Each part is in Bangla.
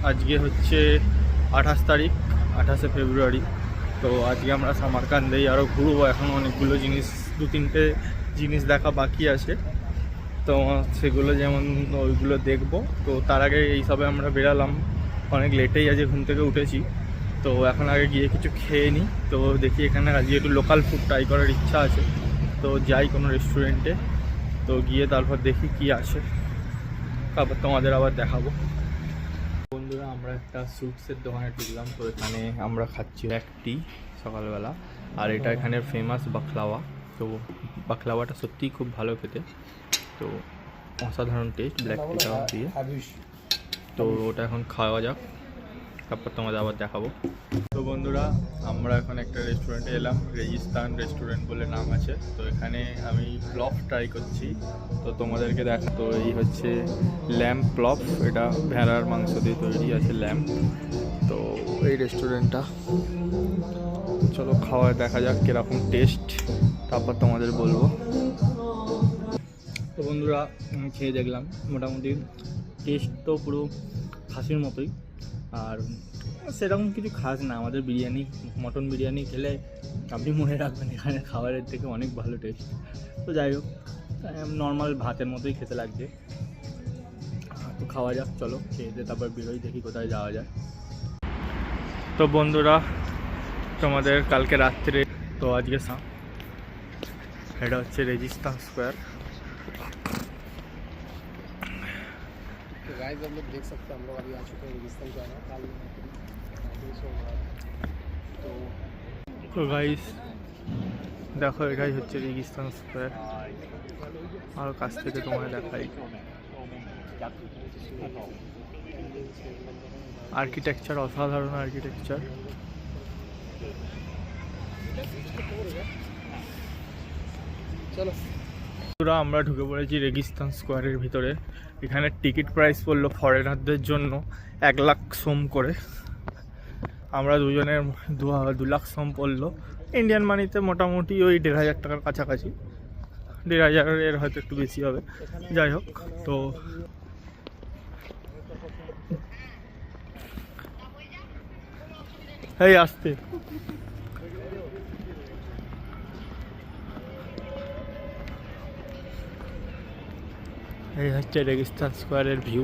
আজকে হচ্ছে 28 তারিখ, 28শে ফেব্রুয়ারি। তো আজকে আমরা সামারকান্দেই আরও ঘুরবো। এখন অনেকগুলো জিনিস, 2-3টে জিনিস দেখা বাকি আছে। তো সেগুলো যেমন ওইগুলো দেখবো। তো তার আগে এইসবে আমরা বেরালাম, অনেক লেটেই আজকে ঘুম থেকে উঠেছি। তো এখন আগে গিয়ে কিছু খেয়ে নিই। তো দেখি এখানে আজকে একটু লোকাল ফুড ট্রাই করার ইচ্ছা আছে। তো যাই কোনো রেস্টুরেন্টে, তো গিয়ে তারপর দেখি কি আছে, তারপর তোমাদের আবার দেখাবো। বন্ধুরা, আমরা একটা সুইটসের দোকানে ঢুকলাম। তো এখানে আমরা খাচ্ছি ব্ল্যাক টি সকালবেলা। আর এটা এখানে ফেমাস বাকলাওয়া। তো বাকলাওয়াটা সত্যিই খুব ভালো খেতে। তো অসাধারণ টেস্ট ব্ল্যাক টিটা দিয়ে। তো ওটা এখন খাওয়া যাক, তারপর তোমাদের আবার দেখাবো। তো বন্ধুরা, আমরা এখন একটা রেস্টুরেন্টে এলাম, রেজিস্তান রেস্টুরেন্ট বলে নাম আছে। তো এখানে আমি প্লফ ট্রাই করছি, তো তোমাদেরকে দেখা। তো এই হচ্ছে ল্যাম্প প্লফ, এটা ভেড়ার মাংস দিয়ে তৈরি আছে ল্যাম্প। তো এই রেস্টুরেন্টটা, চলো খাওয়া দেখা যাক কীরকম টেস্ট, তারপর তোমাদের বলবো। তো বন্ধুরা, খেয়ে দেখলাম, মোটামুটি টেস্ট তো পুরো খাসির মতোই। আর সেরকম কিছু খাস না। আমাদের বিরিয়ানি, মটন বিরিয়ানি খেলে আপনি মনে রাখবেন এখানে খাবারের থেকে অনেক ভালো টেস্ট। তো যাই হোক, নর্মাল ভাতের মতোই খেতে লাগছে। তো খাওয়া যাক, চলো খেয়ে দিয়ে তারপর বেরোই, দেখি কোথায় যাওয়া যায়। তো বন্ধুরা, তোমাদের কালকে রাত্রে, তো আজকে এটা হচ্ছে রেজিস্তান স্কোয়ার। तो गाइस हम लोग देख सकते हैं, हम लोग अभी आ चुके हैं रेगिस्तान जाना काली তো গাইস দেখো, এটাই হচ্ছে রেগিস্তান স্কোয়ার। আর কাছ থেকে তোমায় দেখাই, আর্কিটেকচার অসাধারণ আর্কিটেকচার। चलो পুরো আমরা ঢুকে পড়েছি রেগিস্তান স্কোয়ারের ভিতরে। এখানে টিকিট প্রাইস পড়লো ফরেনারদের জন্য 1 লাখ সোম করে। আমরা দুজনের 2 লাখ সোম পড়লো। ইন্ডিয়ান মানিতে মোটামুটি ওই 1,500 টাকার কাছাকাছি, 1,500-এর হয়তো একটু বেশি হবে। যাই হোক, তো এই আসতে এই হচ্ছে রেগিস্তান স্কোয়ারের ভিউ।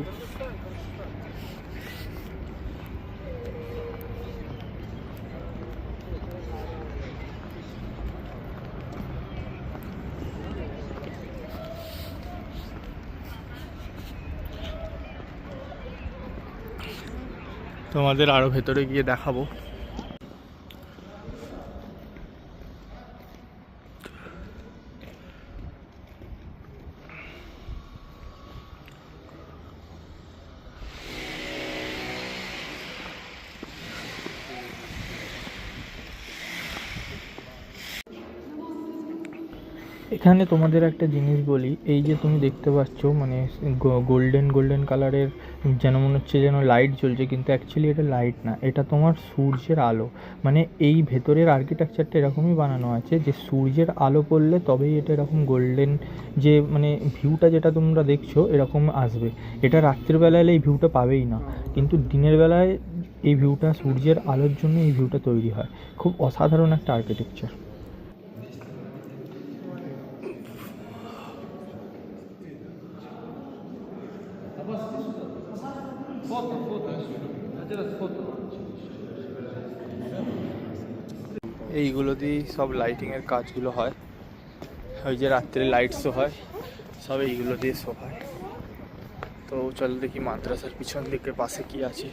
তোমাদের আরো ভেতরে গিয়ে দেখাবো। এখানে তোমাদের একটা জিনিস বলি, এই যে তুমি দেখতে পাচ্ছ মানে গোল্ডেন গোল্ডেন কালারের, যেন মনে হচ্ছে যেন লাইট জ্বলছে, কিন্তু অ্যাকচুয়ালি এটা লাইট না, এটা তোমার সূর্যের আলো। মানে এই ভেতরের আর্কিটেকচারটা এরকমই বানানো আছে যে সূর্যের আলো পড়লে তবেই এটা এরকম গোল্ডেন, যে মানে ভিউটা যেটা তোমরা দেখছো এরকম আসবে। এটা রাত্রিবেলা এলে এই ভিউটা পাবেই না, কিন্তু দিনের বেলায় এই ভিউটা, সূর্যের আলোর জন্য এই ভিউটা তৈরি হয়। খুব অসাধারণ একটা আর্কিটেকচার। এইগুলো দিয়েই সব লাইটিংয়ের কাজগুলো হয়। ওই যে রাত্রে লাইট শো হয়, সব এইগুলো দিয়ে শো হয়। তো চলো দেখি মাদ্রাসার পিছন দিকে পাশে কি আছে।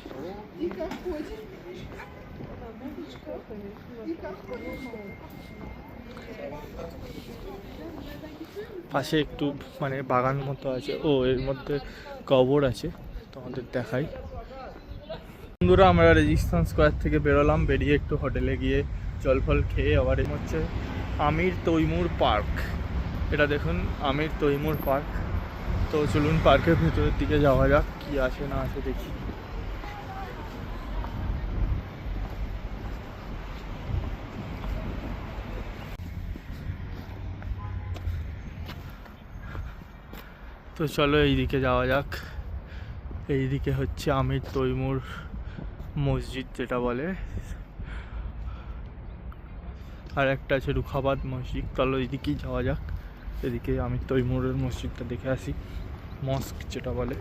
পাশে একটু মানে বাগান মতো আছে। ও, এর মধ্যে কবর আছে, তোমাদের দেখাই। বন্ধুরা, আমরা রেজিস্তান স্কোয়ার থেকে বেরোলাম, বেরিয়ে একটু হোটেলে গিয়ে জল ফল খেয়ে আবার হচ্ছে আমির তৈমুর পার্ক। এটা দেখুন, আমির তৈমুর পার্ক। তো চলুন পার্কের ভেতরের দিকে যাওয়া যাক, কি আছে না আছে দেখি। তো চলো এইদিকে যাওয়া যাক। এইদিকে হচ্ছে আমির তৈমুর মসজিদ যেটা বলে, আর একটা আছে রুখাবাদ মসজিদ। চলো এদিকেই যাওয়া যাক, এদিকে আমির তৈমুরের মসজিদটা দেখে আসি, মস্ক যেটা বলে।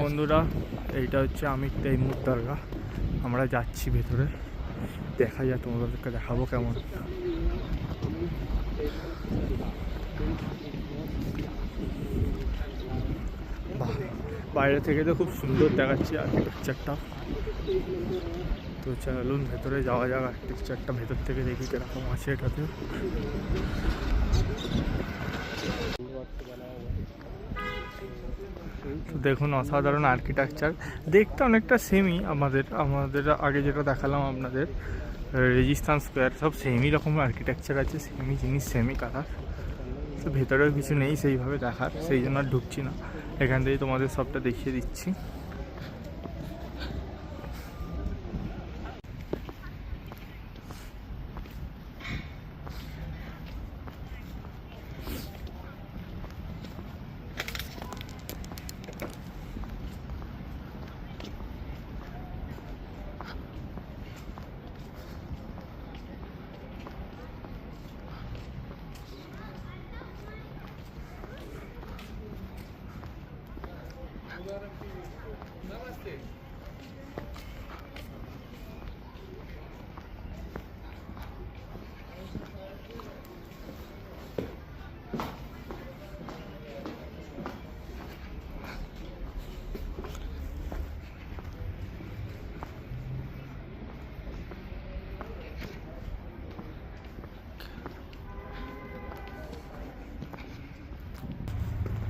বন্ধুরা, এইটা হচ্ছে আমির তৈমুর দরগা। আমরা যাচ্ছি ভেতরে, দেখা যায়, তোমাদেরকে দেখাবো কেমন। বাইরে থেকে তো খুব সুন্দর দেখাচ্ছে আর্কিটেকচারটা। তো চলুন ভেতরে যাওয়া যাক, আর্কিটেকচারটা ভেতর থেকে দেখি কিরকম আছে এটাতে। তো দেখুন, অসাধারণ আর্কিটেকচার, দেখতে অনেকটা সেমই আমাদের আগে যেটা দেখালাম আপনাদের রেজিস্তান স্কোয়ার, সব সেমই রকম আর্কিটেকচার আছে, সেমই জিনিস সেমই কালার। তো ভেতরেও কিছু নেই সেইভাবে দেখার, সেই জন্য আর ঢুকছি না, এখান থেকেই তোমাদের সবটা দেখিয়ে দিচ্ছি।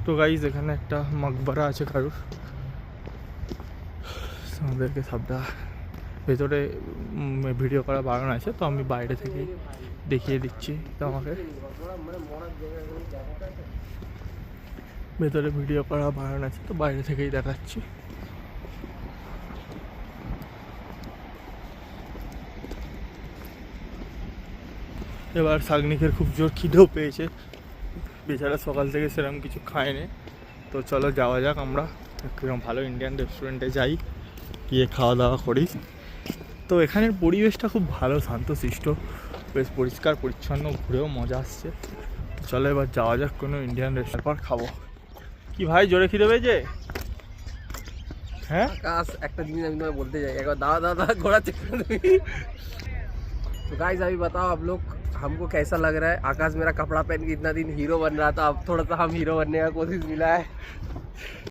তো গাইজ, এখানে একটা মকবরা আছে কারুর, আমাদেরকে সবটা ভেতরে ভিডিও করা বারণ আছে, তো আমি বাইরে থেকেই দেখিয়ে দিচ্ছি। তো আমাকে ভেতরে ভিডিও করা বারণ আছে, তো বাইরে থেকেই দেখাচ্ছি। এবার সাগনিকের খুব জোর খিদেও পেয়েছে, বেচারা সকাল থেকে সেরকম কিছু খায়নি। তো চলো যাওয়া যাক, আমরা একদম ভালো ইন্ডিয়ান রেস্টুরেন্টে যাই, গিয়ে খাওয়া দাওয়া করি। তো এখানের পরিবেশটা খুব ভালো, শান্তশিষ্ট, বেশ পরিষ্কার পরিচ্ছন্ন, ঘুরেও মজা আসছে। চলো এবার যাওয়া যাক কোনো ইন্ডিয়ান রেস্টুরেন্ট, পর খাবো। কি ভাই, জোরে খিদে পেয়েছে? হ্যাঁ आकाश একটা জিনিস আমি তোমায় বলতে যাই, একবার दादा दादा घोड़ा चेक कर दो। तो गाइस अभी बताओ आप लोग, हमको कैसा लग रहा है? आकाश मेरा कपड़ा पहन के इतना दिन हीरो बन रहा था, अब थोड़ा सा हम हीरो बनने का कोशिश मिला है।